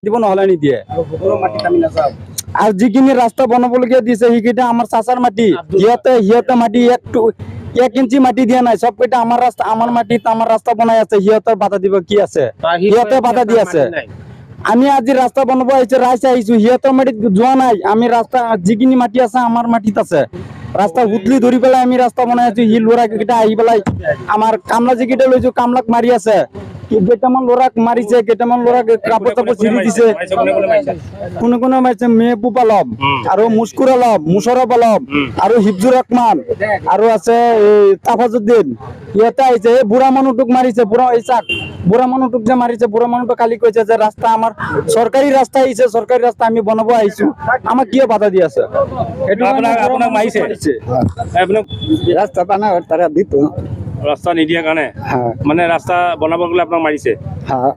দিব নহলে নিদিয়ে আর যিখিনি রাস্তা বনাবলগীয়া দিছে সেইকেইটা আমার চাচার মাটি সিহঁতে মাটি 1 ইঞ্চি মাটি দিয়া নাই সবকেইটা আমার রাস্তা আমার মাটিত আমার রাস্তা বনাই আছে সিহঁতৰ বাধা দিব কি আছে সিহঁতে বাধা দি আছে আমি আজি রাস্তা বনাব আহিছো রাইছে আহিছো সিহঁতৰ মাটিত যোৱা নাই আমি ৰাস্তা যিখিনি মাটি আছে আমাৰ মাটিত আছে ৰাস্তা হুতলি ধৰি পেলাই আমি ৰাস্তা বনাই আছো সি ল'ৰা কেইটা আহি পেলাই আমাৰ কামলা যিকেইটা লৈছো কামলাক মাৰি আছে কেইটামান ল'ৰাক মাৰিছে কেইটামান ল'ৰাক কাপোৰ চাপোৰ চিৰি দিছে কোনে কোনে মাৰিছে মেহবুব আলম আৰু মুস্কুৰ আলম মুছৰফ আলম আৰু হিফজুৰ ৰহমান আৰু আছে তাফাজুদ্দিন সিহঁতে আহিছে এই বুঢ়া মানুহটোক মাৰিছে বুঢ়া মানুহটোক যে মাৰিছে বুঢ়া মানুহটো কালি কৈছে যে ৰাস্তা আমাৰ চৰকাৰী ৰাস্তা আহিছে চৰকাৰী ৰাস্তা আমি বনাব আহিছো আমাক কিয় বাধা দি আছে এইটো আপোনাক মাৰিছে ৰাস্তা বানা তারা দিত রাস্তা নিদিয়ার কারণে মানে রাস্তা বনাব গেলে আপনার মারিছে হ্যাঁ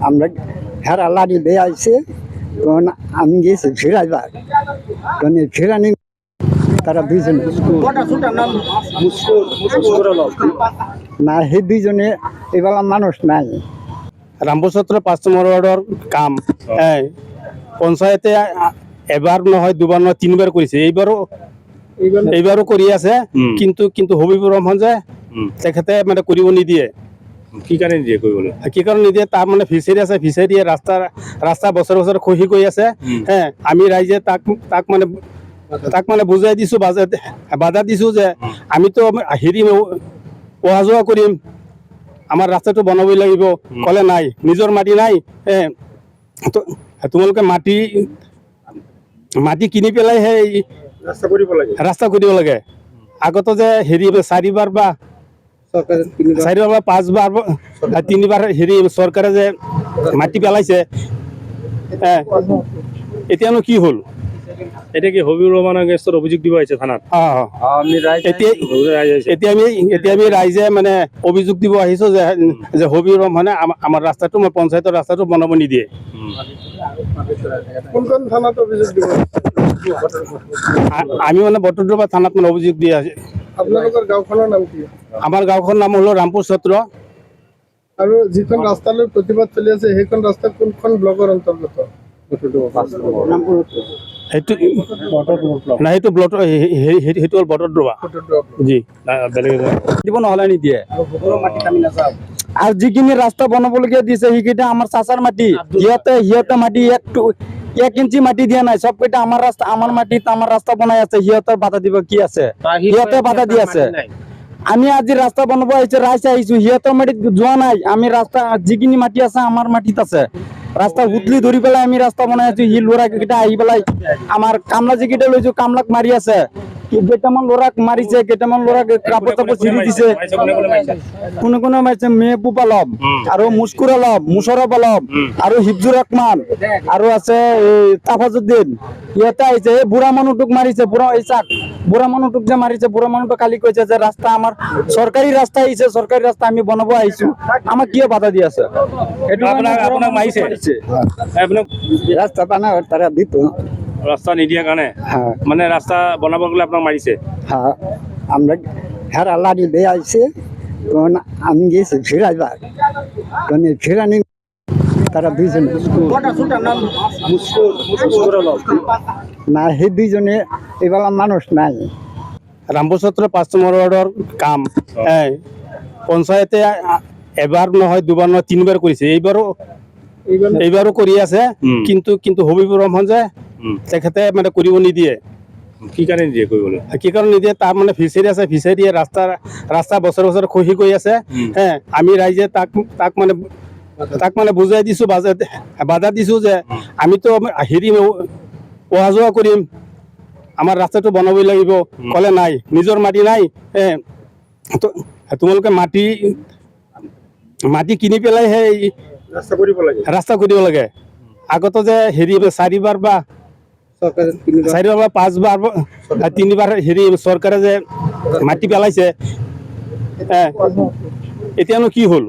আমরা হেরা লাড়ি দিয়ে আইছে তখন আমি গেছি ফিরাইবার তখন ফিরানি তারা দুইজনে না সেই দুইজনে এবেলা মানুষ নাই রামপুরচত্র 5 নম্বর ওয়ার্ডের কাম পঞ্চায়েতে এবার নহয় দুবার নহয় 3বার করেছে এইবারও কৰি আছে কিন্তু হবিবুৰ ৰহমান যে তেখেতে মানে কৰিব নিদিয়ে কি কাৰণে নিদিয়ে কৰিবলৈ কি কাৰণে নিদিয়ে তাৰ মানে ফিচাৰী আছে ফিচাৰীয়ে ৰাস্তা বছৰ বছৰ খহি গৈ আছে আমি ৰাইজে তাক মানে বুজাই দিছো বাধা দিছো যে আমিতো হেৰি অহা যোৱা কৰিম আমাৰ ৰাস্তাটো বনাবই লাগিব ক'লে নাই নিজৰ মাটি নাই তোমালোকে মাটি কিনি পেলাই সেই ৰাস্তা কৰিব লাগে আগতে যে হেৰি 4বাৰ বা 5বাৰ 3বাৰ হেৰি চৰকাৰে যে মাটি পেলাইছে এতিয়ানো কি হ'ল এতিয়া কি হবিবুৰ ৰহমানেৰ গেষ্টৰ অভিযোগ দিব আহিছে থানাত এতিয়া আমি ৰাইজে মানে অভিযোগ দিব আহিছো যে হবিবুৰ ৰহমানে আমাৰ ৰাস্তাটো পঞ্চায়তৰ ৰাস্তাটো বনাব নিদিয়ে কোন থানাত অভিযোগ দিব আমি মানে বটদ্ৰৱা থানাত মানে অভিযোগ দি আছে আপোনালোকৰ গাঁওখনৰ নাম কি আমাৰ গাঁওখনৰ নাম হলো ৰামপুৰ সত্ৰ আৰু যিখন ৰাস্তালৈ প্ৰতিবাদ চলি আছে সেইখন ৰাস্তা কোনখন ব্লকৰ অন্তৰ্গত সেইটো বটদ্ৰৱা জি দিব নহলে নিদিয়ে আর যিখিনি রাস্তা বনাবলগীয়া দিছে সেইকেইটা আমার চাচার মাটি সিহঁতে মাটি 1 ইঞ্চি মাটি দিয়া নাই সবকেইটা আমার রাস্তা আমার মাটিত আমার রাস্তা বনাই আছে সিহঁতৰ বাধা দিব কি আছে সিহঁতে বাধা দি আছে আমি আজি রাস্তা বনাব আহিছো রাইছে আহিছো সিহঁতৰ মাটিত যোৱা নাই আমি ৰাস্তা যিখিনি মাটি আছে আমাৰ মাটিত আছে ৰাস্তা হুতলি ধৰি পেলাই আমি ৰাস্তা বনাই আছো সি ল'ৰা কেইটা আহি পেলাই আমাৰ কামলা যিকেইটা লৈছো কামলাক মাৰি আছে কেইটামান ল'ৰাক মাৰিছে কেইটামান ল'ৰাক কাপোৰ চাপোৰ চিৰি দিছে কোনে কোনে মাৰিছে মেহবুব আলম আৰু মুস্কুৰ আলম মুছৰফ আলম আৰু হিফজুৰ ৰহমান আৰু আছে তাফাজুদ্দিন সিহঁতে আহিছে এই বুঢ়া মানুহটোক মাৰিছে বুঢ়া মানুহটোক যে মাৰিছে বুঢ়া মানুহটো কালি কৈছে যে ৰাস্তা আমাৰ চৰকাৰী ৰাস্তা আহিছে চৰকাৰী ৰাস্তা আমি বনাব আহিছো আমাক কিয় বাধা দি আছে এইটো আপোনাক মাৰিছে রাস্তা বানা তারা দিত রাস্তা নিদিয়ার কারণে মানে রাস্তা বনাব গেলে আপনার মারিছে হ্যাঁ আমরা হেরা লাড়ি দিয়ে আইছে তখন আমি গেছি ফিরাইবার তখন ফিরানি তারা দুইজনে না সেই দুইজনে এবেলা মানুষ নাই রামপুরচত্র 5 নম্বর ওয়ার্ডের কাম পঞ্চায়েতে এবার নহয় দুবার নহয় 3বার করেছে এইবারও কৰি আছে কিন্তু হবিবুৰ ৰহমান যে তেখেতে মানে কৰিব নিদিয়ে কি কাৰণে নিদিয়ে কৰিবলৈ কি কাৰণে নিদিয়ে তাৰ মানে ফিচাৰী আছে ফিচাৰীয়ে ৰাস্তা বছৰ বছৰ খহি গৈ আছে আমি ৰাইজে তাক মানে বুজাই দিছো বাধা দিছো যে আমিতো হেৰি অহা যোৱা কৰিম আমাৰ ৰাস্তাটো বনাবই লাগিব ক'লে নাই নিজৰ মাটি নাই তোমালোকে মাটি কিনি পেলাই সেই ৰাস্তা কৰিব লাগে আগতে যে হেৰি 4বাৰ বা 5বাৰ 3বাৰ হেৰি চৰকাৰে যে মাটি পেলাইছে এতিয়ানো কি হ'ল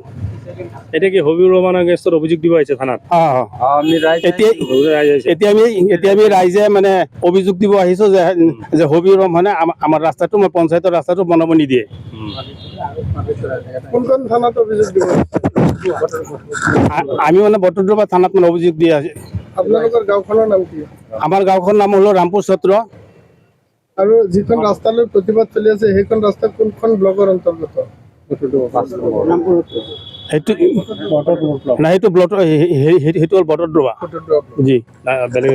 এতিয়া কি হবিবুৰ ৰহমানেৰ গেষ্টৰ অভিযোগ দিব আহিছে থানাত এতিয়া আমি ৰাইজে মানে অভিযোগ দিব আহিছো যে হবিবুৰ ৰহমানে আমাৰ ৰাস্তাটো পঞ্চায়তৰ ৰাস্তাটো বনাব নিদিয়ে কোন থানাত অভিযোগ দিব আমি মানে বটদ্ৰৱা থানাত মানে অভিযোগ দি আছো। আপোনালোকৰ গাঁওখনৰ নাম কি? আমাৰ গাঁওখনৰ নাম হলো ৰামপুৰ সত্ৰ। আৰু যিখন ৰাস্তালৈ প্ৰতিবাদ চলি আছে সেইখন ৰাস্তা কোনখন ব্লকৰ অন্তৰ্গত? সেইটো নাই, সেইটো ব্লট সেইটো হ'ল বটদ্ৰৱা। বটদ্ৰৱা। জি বেলেগ